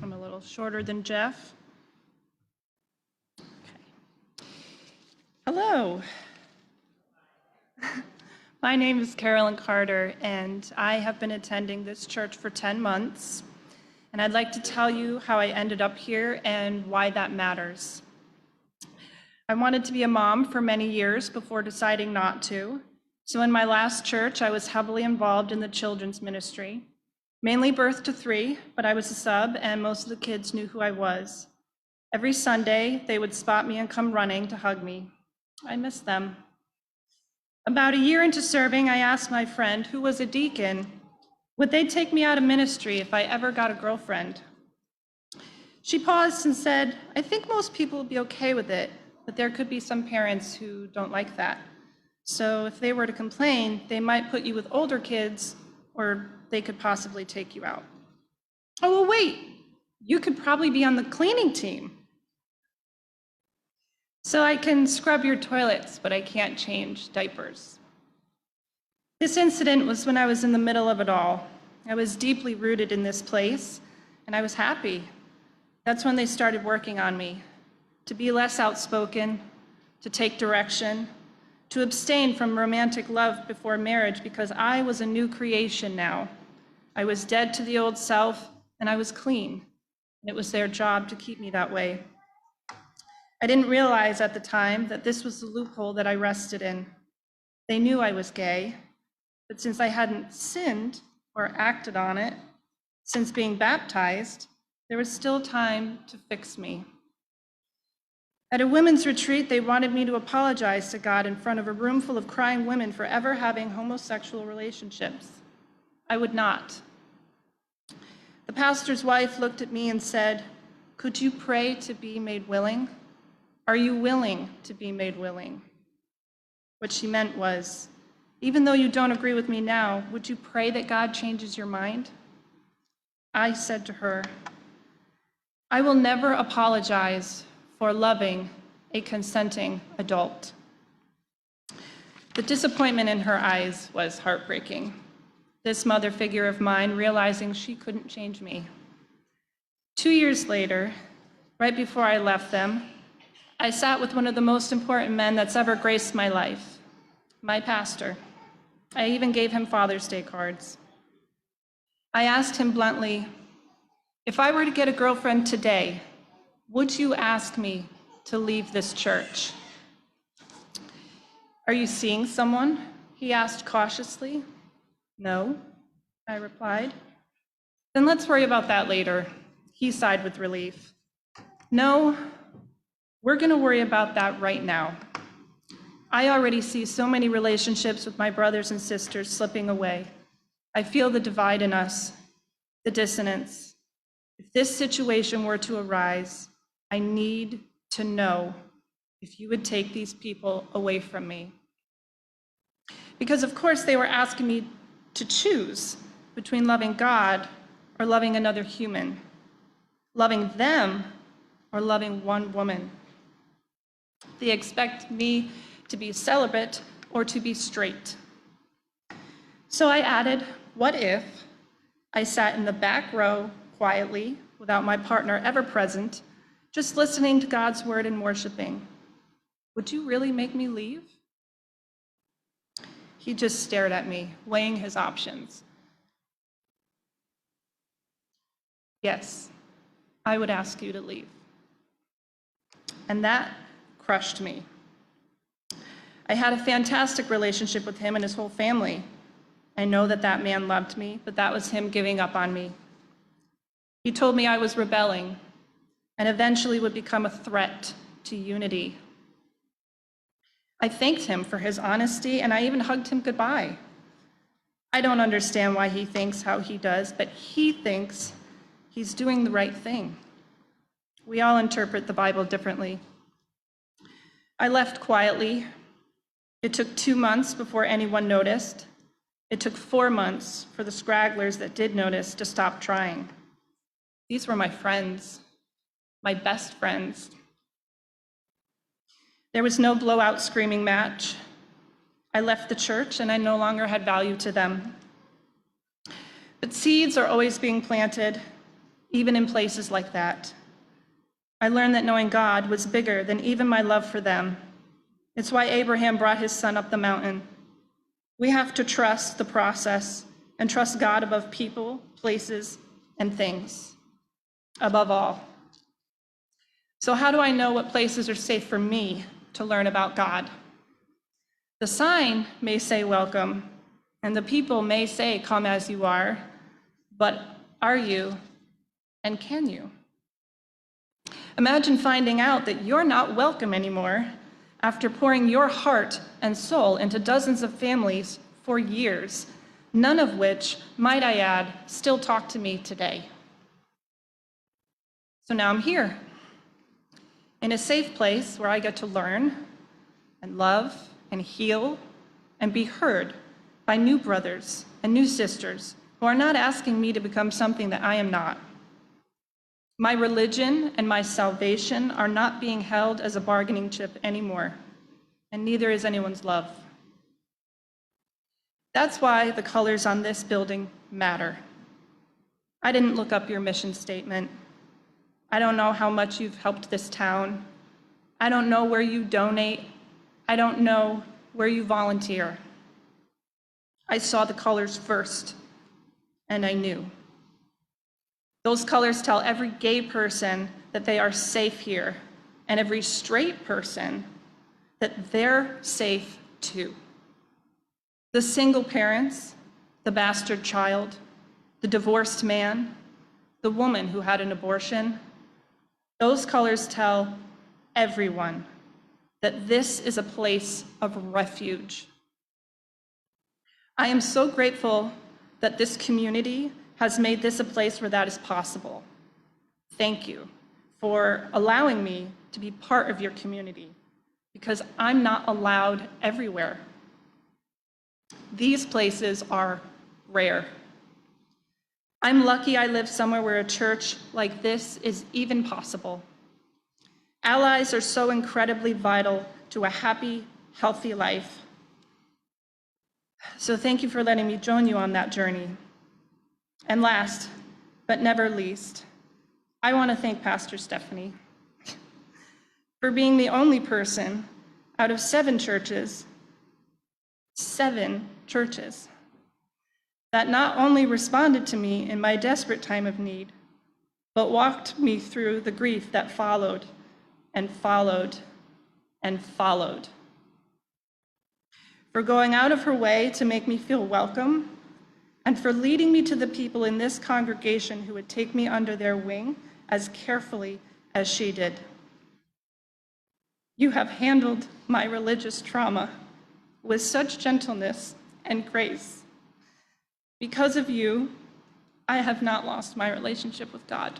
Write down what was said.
I'm a little shorter than Jeff. Okay. Hello. My name is Carolyn Carter, and I have been attending this church for 10 months. And I'd like to tell you how I ended up here and why that matters. I wanted to be a mom for many years before deciding not to. So in my last church, I was heavily involved in the children's ministry, mainly birth to 3, but I was a sub and most of the kids knew who I was. Every Sunday, they would spot me and come running to hug me. I missed them. About a year into serving, I asked my friend, who was a deacon, would they take me out of ministry if I ever got a girlfriend? She paused and said, I think most people would be okay with it, but there could be some parents who don't like that. So if they were to complain, they might put you with older kids, or they could possibly take you out. Oh, well, wait, you could probably be on the cleaning team. So I can scrub your toilets, but I can't change diapers. This incident was when I was in the middle of it all. I was deeply rooted in this place, and I was happy. That's when they started working on me, to be less outspoken, to take direction, to abstain from romantic love before marriage because I was a new creation now. I was dead to the old self, and I was clean, and it was their job to keep me that way. I didn't realize at the time that this was the loophole that I rested in. They knew I was gay, but since I hadn't sinned or acted on it since being baptized, there was still time to fix me. At a women's retreat, they wanted me to apologize to God in front of a room full of crying women for ever having homosexual relationships. I would not. The pastor's wife looked at me and said, could you pray to be made willing? Are you willing to be made willing? What she meant was, even though you don't agree with me now, would you pray that God changes your mind? I said to her, I will never apologize for loving a consenting adult. The disappointment in her eyes was heartbreaking. This mother figure of mine realizing she couldn't change me. 2 years later, right before I left them, I sat with one of the most important men that's ever graced my life, my pastor. I even gave him Father's Day cards. I asked him bluntly, if I were to get a girlfriend today, would you ask me to leave this church? Are you seeing someone? He asked cautiously. No, I replied. Then let's worry about that later. He sighed with relief. No, we're going to worry about that right now. I already see so many relationships with my brothers and sisters slipping away. I feel the divide in us, the dissonance. If this situation were to arise, I need to know if you would take these people away from me. Because of course they were asking me to choose between loving God or loving another human, loving them or loving one woman. They expect me to be celibate or to be straight. So I added, what if I sat in the back row quietly, without my partner ever present, just listening to God's word and worshiping? Would you really make me leave? He just stared at me, weighing his options. Yes, I would ask you to leave. And that crushed me. I had a fantastic relationship with him and his whole family. I know that that man loved me, but that was him giving up on me. He told me I was rebelling and eventually would become a threat to unity. I thanked him for his honesty, and I even hugged him goodbye. I don't understand why he thinks how he does, but he thinks he's doing the right thing. We all interpret the Bible differently. I left quietly. It took 2 months before anyone noticed. It took 4 months for the scragglers that did notice to stop trying. These were my friends, my best friends. There was no blowout screaming match. I left the church and I no longer had value to them. But seeds are always being planted. even in places like that. I learned that knowing God was bigger than even my love for them. It's why Abraham brought his son up the mountain. We have to trust the process and trust God above people, places, and things, above all. So how do I know what places are safe for me to learn about God? The sign may say welcome, and the people may say come as you are, but are you and can you? Imagine finding out that you're not welcome anymore after pouring your heart and soul into dozens of families for years, none of which, might I add, still talk to me today. So now I'm here, in a safe place where I get to learn and love and heal and be heard by new brothers and new sisters who are not asking me to become something that I am not. My religion and my salvation are not being held as a bargaining chip anymore, and neither is anyone's love. That's why the colors on this building matter. I didn't look up your mission statement. I don't know how much you've helped this town. I don't know where you donate. I don't know where you volunteer. I saw the colors first, and I knew. Those colors tell every gay person that they are safe here, and every straight person that they're safe too. The single parents, the bastard child, the divorced man, the woman who had an abortion, those colors tell everyone that this is a place of refuge. I am so grateful that this community has made this a place where that is possible. Thank you for allowing me to be part of your community, because I'm not allowed everywhere. These places are rare. I'm lucky I live somewhere where a church like this is even possible. Allies are so incredibly vital to a happy, healthy life. So thank you for letting me join you on that journey. And last, but never least, I want to thank Pastor Stephanie for being the only person out of 7 churches, that not only responded to me in my desperate time of need, but walked me through the grief that followed and followed and followed. For going out of her way to make me feel welcome, and for leading me to the people in this congregation who would take me under their wing as carefully as she did. You have handled my religious trauma with such gentleness and grace. Because of you, I have not lost my relationship with God.